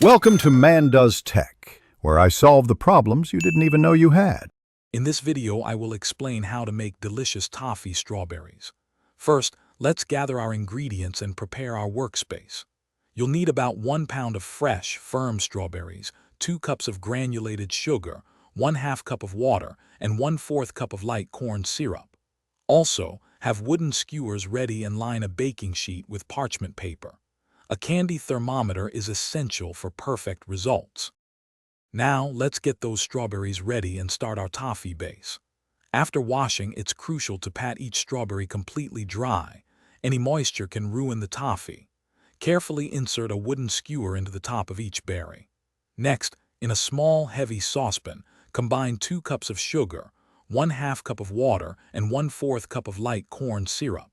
Welcome to Man Does Tech, where I solve the problems you didn't even know you had. In this video, I will explain how to make delicious toffee strawberries. First, let's gather our ingredients and prepare our workspace. You'll need about 1 pound of fresh, firm strawberries, 2 cups of granulated sugar, 1/2 cup of water, and 1/4 cup of light corn syrup. Also, have wooden skewers ready and line a baking sheet with parchment paper. A candy thermometer is essential for perfect results. Now, let's get those strawberries ready and start our toffee base. After washing, it's crucial to pat each strawberry completely dry. Any moisture can ruin the toffee. Carefully insert a wooden skewer into the top of each berry. Next, in a small, heavy saucepan, combine 2 cups of sugar, 1/2 cup of water, and 1/4 cup of light corn syrup.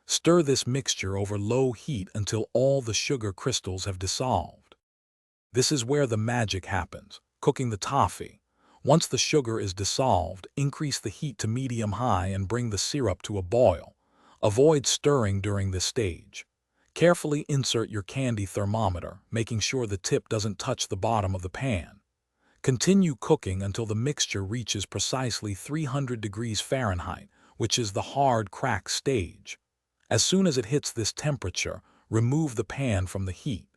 Stir this mixture over low heat until all the sugar crystals have dissolved. This is where the magic happens, cooking the toffee. Once the sugar is dissolved, increase the heat to medium-high and bring the syrup to a boil. Avoid stirring during this stage. Carefully insert your candy thermometer, making sure the tip doesn't touch the bottom of the pan. Continue cooking until the mixture reaches precisely 300 degrees Fahrenheit, which is the hard crack stage. As soon as it hits this temperature, remove the pan from the heat.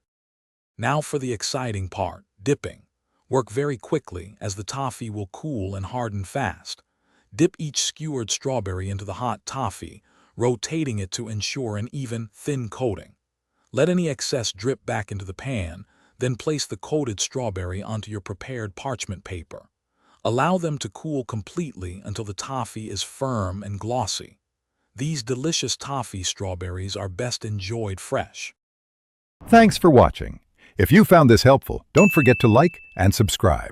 Now for the exciting part, dipping. Work very quickly as the toffee will cool and harden fast. Dip each skewered strawberry into the hot toffee, rotating it to ensure an even, thin coating. Let any excess drip back into the pan, then place the coated strawberry onto your prepared parchment paper. Allow them to cool completely until the toffee is firm and glossy. These delicious toffee strawberries are best enjoyed fresh. Thanks for watching. If you found this helpful, don't forget to like and subscribe.